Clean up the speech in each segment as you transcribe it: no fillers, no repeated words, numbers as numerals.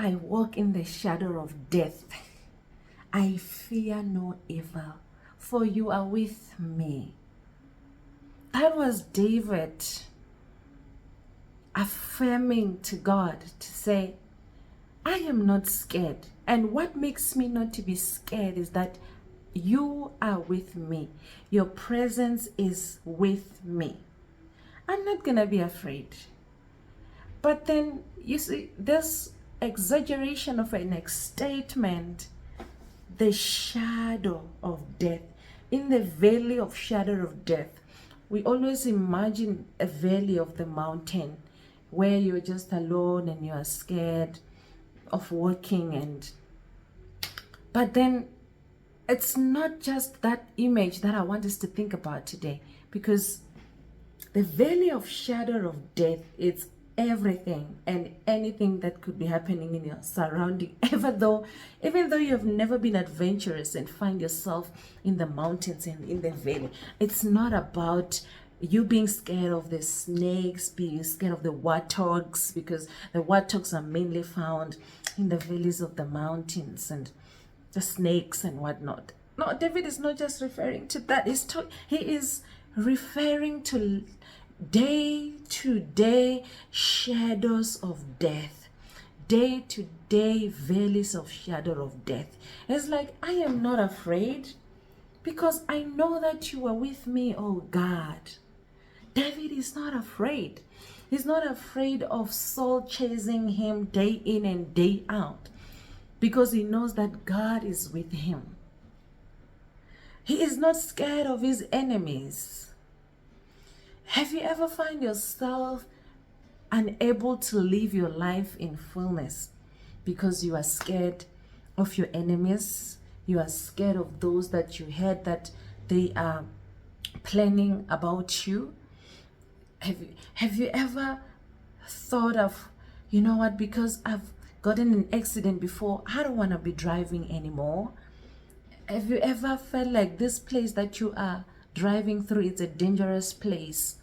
I walk in the shadow of death, I fear no evil, for you are with me. That was David affirming to God to say, I am not scared. And what makes me not to be scared is that you are with me. Your presence is with me. I'm not going to be afraid. But then, you see, this exaggeration of an statement, the shadow of death. In the valley of shadow of death, we always imagine a valley of the mountain where you're just alone and you are scared of walking. But then it's not just that image that I want us to think about today, because the valley of shadow of death is everything and anything that could be happening in your surrounding. Even though you have never been adventurous and find yourself in the mountains and in the valley, it's not about you being scared of the snakes, being scared of the warthogs, because the warthogs are mainly found in the valleys of the mountains, and the snakes and whatnot. No, David is not just referring to that. He is referring to day-to-day shadows of death, day-to-day valleys of shadow of death. It's like, I am not afraid because I know that you are with me, oh God. David is not afraid. He's not afraid of Saul chasing him day in and day out, because he knows that God is with him. He is not scared of his enemies. Have you ever found yourself unable to live your life in fullness because you are scared of your enemies? You are scared of those that you heard that they are planning about you? Have you ever thought of, you know what, because I've gotten an accident before, I don't want to be driving anymore? Have you ever felt like this place that you are driving through is a dangerous place,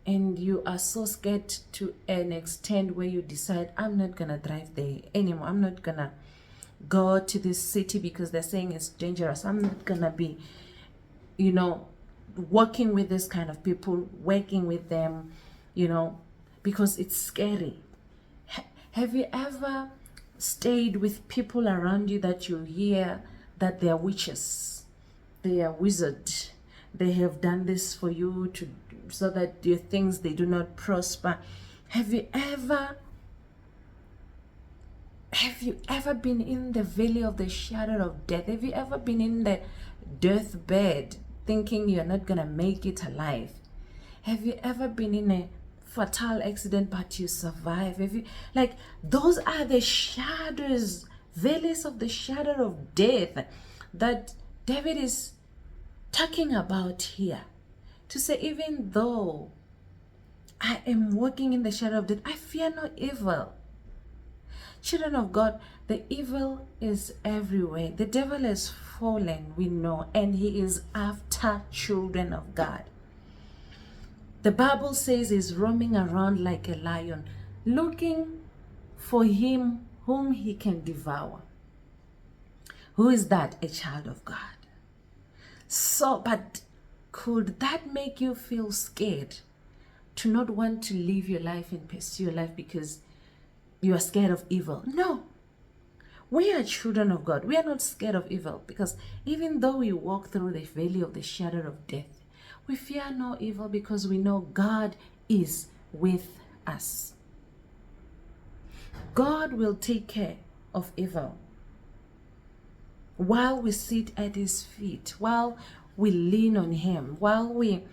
and you are so scared to an extent where you decide, I'm not gonna drive there anymore, I'm not gonna go to this city because they're saying it's dangerous, I'm not gonna be, working with this kind of people, working with them, because it's scary. Have you ever stayed with people around you that you hear that they are witches, they are wizards, they have done this for you so that your things, they do not prosper? Have you ever been in the valley of the shadow of death? Have you ever been in the deathbed thinking you're not gonna make it alive? Have you ever been in a fatal accident but you survive? Those are the shadows, valleys of the shadow of death that David is talking about here, to say, even though I am walking in the shadow of death, I fear no evil. Children of God, the evil is everywhere. The devil is fallen, we know, and he is after children of God. The Bible says he's roaming around like a lion, looking for him whom he can devour. Who is that? A child of God. So, but could that make you feel scared to not want to live your life and pursue your life because you are scared of evil? No. We are children of God. We are not scared of evil, because even though we walk through the valley of the shadow of death, we fear no evil because we know God is with us. God will take care of evil while we sit at his feet, while we lean on him, while we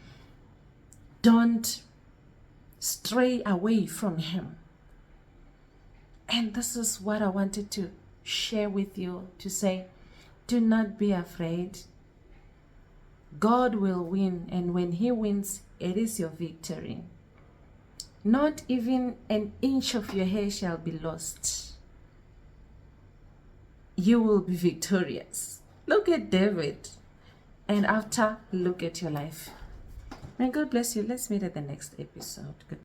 don't stray away from him. And this is what I wanted to share with you, to say, do not be afraid. God will win, and when he wins, it is your victory. Not even an inch of your hair shall be lost. You will be victorious. Look at David, and after, look at your life. May God bless you. Let's meet at the next episode. Goodbye.